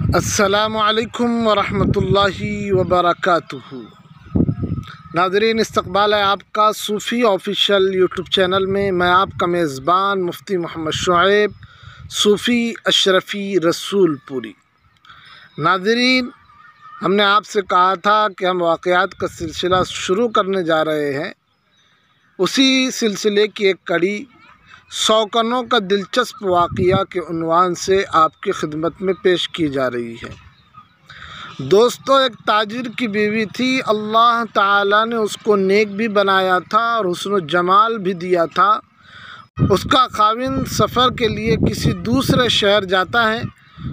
السلام علیکم ورحمۃ اللہ وبرکاتہ۔ ناظرین، استقبال ہے آپ کا صوفی آفیشیل یوٹیوب چینل میں آپ کا میزبان مفتی محمد شعیب صوفی اشرفی رسول پوری۔ ناظرین، ہم نے آپ سے کہا تھا کہ ہم واقعات کا سلسلہ شروع کرنے جا رہے ہیں۔ اسی سلسلے کی ایک کڑی سوکنوں کا دلچسپ واقعہ کے عنوان سے آپ کی خدمت میں پیش کی جا رہی ہے۔ دوستو، ایک تاجر کی بیوی تھی۔ اللہ تعالیٰ نے اس کو نیک بھی بنایا تھا اور حسن و جمال بھی دیا تھا۔ اس کا خاوند سفر کے لیے کسی دوسرے شہر جاتا ہے،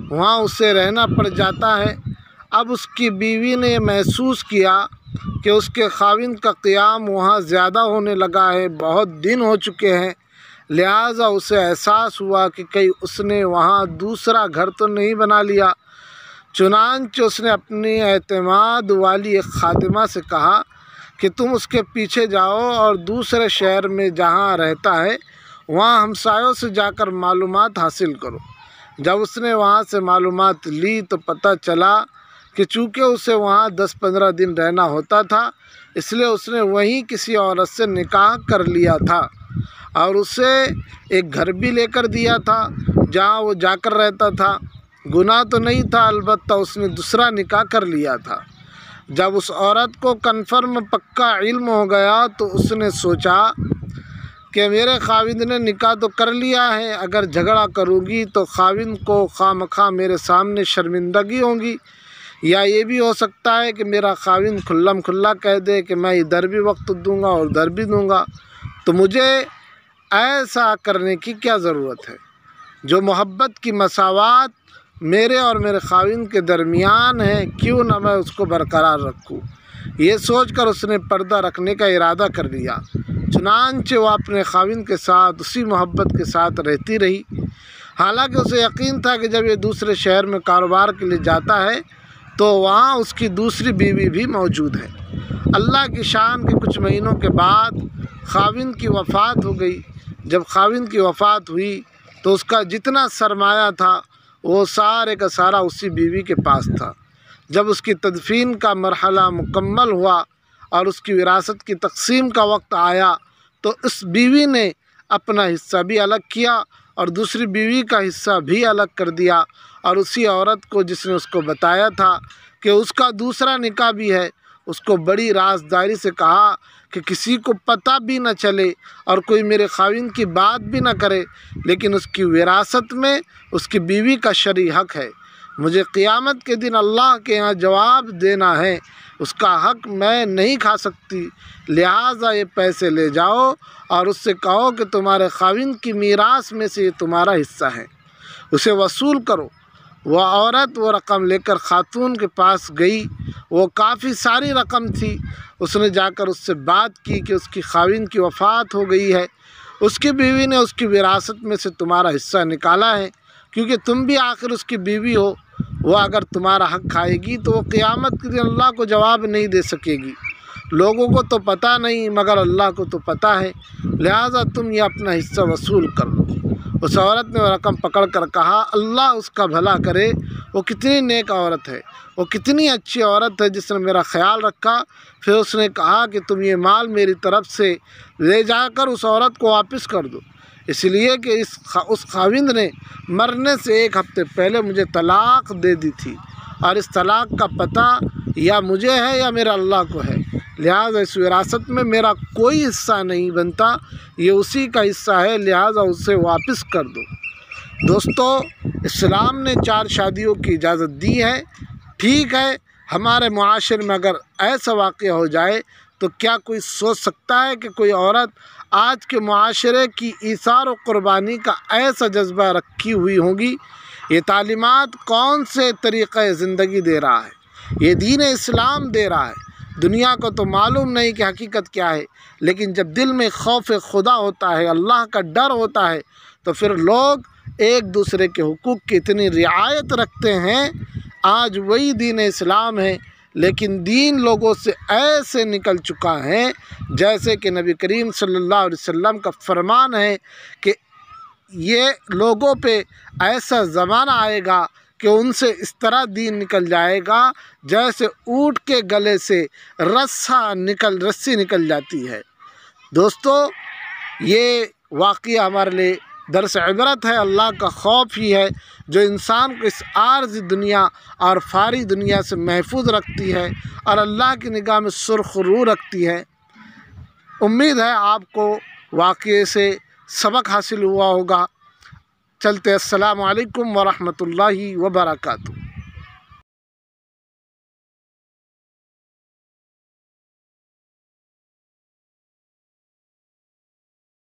وہاں اسے رہنا پڑ جاتا ہے۔ اب اس کی بیوی نے محسوس کیا کہ اس کے خاوند کا قیام وہاں زیادہ ہونے لگا ہے، بہت دن ہو چکے ہیں، لہٰذا اسے احساس ہوا کہ کہیں اس نے وہاں دوسرا گھر تو نہیں بنا لیا۔ چنانچہ اس نے اپنی اعتماد والی ایک خادمہ سے کہا کہ تم اس کے پیچھے جاؤ اور دوسرے شہر میں جہاں رہتا ہے وہاں ہمسایوں سے جا کر معلومات حاصل کرو۔ جب اس نے وہاں سے معلومات لی تو پتہ چلا کہ چونکہ اسے وہاں 10-15 دن رہنا ہوتا تھا، اس لیے اس نے وہیں کسی عورت سے نکاح کر لیا تھا اور اسے ایک گھر بھی لے کر دیا تھا جہاں وہ جا کر رہتا تھا۔ گناہ تو نہیں تھا، البتہ اس نے دوسرا نکاح کر لیا تھا۔ جب اس عورت کو کنفرم پکا علم ہو گیا تو اس نے سوچا کہ میرے خاوند نے نکاح تو کر لیا ہے، اگر جھگڑا کروں گی تو خاوند کو خواہ مخواہ میرے سامنے شرمندگی ہوگی، یا یہ بھی ہو سکتا ہے کہ میرا خاوند کھلم کھلا کہہ دے کہ میں ادھر بھی وقت دوں گا اور ادھر بھی دوں گا۔ تو مجھے ایسا کرنے کی کیا ضرورت ہے؟ جو محبت کی مساوات میرے اور میرے خاوند کے درمیان ہے، کیوں نہ میں اس کو برقرار رکھوں؟ یہ سوچ کر اس نے پردہ رکھنے کا ارادہ کر لیا۔ چنانچہ وہ اپنے خاوند کے ساتھ اسی محبت کے ساتھ رہتی رہی۔ حالانکہ اسے یقین تھا کہ جب یہ دوسرے شہر میں کاروبار کے لیے جاتا ہے تو وہاں اس کی دوسری بیوی بھی موجود ہے۔ اللہ کی شان کے کچھ مہینوں کے بعد خاوند کی وفات ہو گئی۔ جب خاوند کی وفات ہوئی تو اس کا جتنا سرمایہ تھا وہ سارے کا سارا اسی بیوی کے پاس تھا۔ جب اس کی تدفین کا مرحلہ مکمل ہوا اور اس کی وراثت کی تقسیم کا وقت آیا تو اس بیوی نے اپنا حصہ بھی الگ کیا اور دوسری بیوی کا حصہ بھی الگ کر دیا، اور اسی عورت کو جس نے اس کو بتایا تھا کہ اس کا دوسرا نکاح بھی ہے، اس کو بڑی رازداری سے کہا کہ کسی کو پتہ بھی نہ چلے اور کوئی میرے خاوند کی بات بھی نہ کرے، لیکن اس کی وراثت میں اس کی بیوی کا شرعی حق ہے۔ مجھے قیامت کے دن اللہ کے ہاں جواب دینا ہے، اس کا حق میں نہیں کھا سکتی، لہٰذا یہ پیسے لے جاؤ اور اس سے کہو کہ تمہارے خاوند کی میراث میں سے یہ تمہارا حصہ ہے، اسے وصول کرو۔ وہ عورت وہ رقم لے کر خاتون کے پاس گئی۔ وہ کافی ساری رقم تھی۔ اس نے جا کر اس سے بات کی کہ اس کی خاوند کی وفات ہو گئی ہے، اس کی بیوی نے اس کی وراثت میں سے تمہارا حصہ نکالا ہے، کیونکہ تم بھی آخر اس کی بیوی ہو۔ وہ اگر تمہارا حق کھائے گی تو وہ قیامت کے دن اللہ کو جواب نہیں دے سکے گی۔ لوگوں کو تو پتہ نہیں مگر اللہ کو تو پتہ ہے، لہٰذا تم یہ اپنا حصہ وصول کر لو۔ اس عورت نے وہ رقم پکڑ کر کہا، اللہ اس کا بھلا کرے، وہ کتنی نیک عورت ہے، وہ کتنی اچھی عورت ہے جس نے میرا خیال رکھا۔ پھر اس نے کہا کہ تم یہ مال میری طرف سے لے جا کر اس عورت کو واپس کر دو، اس لیے کہ اس خاوند نے مرنے سے 1 ہفتے پہلے مجھے طلاق دے دی تھی، اور اس طلاق کا پتہ یا مجھے ہے یا میرا اللہ کو ہے، لہٰذا اس وراثت میں میرا کوئی حصہ نہیں بنتا، یہ اسی کا حصہ ہے، لہٰذا اسے واپس کر دو۔ دوستو، اسلام نے 4 شادیوں کی اجازت دی ہے۔ ٹھیک ہے، ہمارے معاشرے میں اگر ایسا واقعہ ہو جائے تو کیا کوئی سوچ سکتا ہے کہ کوئی عورت آج کے معاشرے کی ایثار و قربانی کا ایسا جذبہ رکھی ہوئی ہوگی؟ یہ تعلیمات کون سے طریقۂ زندگی دے رہا ہے؟ یہ دین اسلام دے رہا ہے۔ دنیا کو تو معلوم نہیں کہ حقیقت کیا ہے، لیکن جب دل میں خوف خدا ہوتا ہے، اللہ کا ڈر ہوتا ہے، تو پھر لوگ ایک دوسرے کے حقوق کی اتنی رعایت رکھتے ہیں۔ آج وہی دین اسلام ہے، لیکن دین لوگوں سے ایسے نکل چکا ہے جیسے کہ نبی کریم صلی اللہ علیہ وسلم کا فرمان ہے کہ یہ لوگوں پہ ایسا زمانہ آئے گا کہ ان سے اس طرح دین نکل جائے گا جیسے اونٹ کے گلے سے رسی نکل جاتی ہے۔ دوستو، یہ واقعہ ہمارے لیے درس عبرت ہے۔ اللہ کا خوف ہی ہے جو انسان کو اس عارضی دنیا اور فانی دنیا سے محفوظ رکھتی ہے اور اللہ کی نگاہ میں سرخ رو رکھتی ہے۔ امید ہے آپ کو واقعے سے سبق حاصل ہوا ہوگا۔ چلتے، السلام علیکم ورحمۃ اللہ وبرکاتہ۔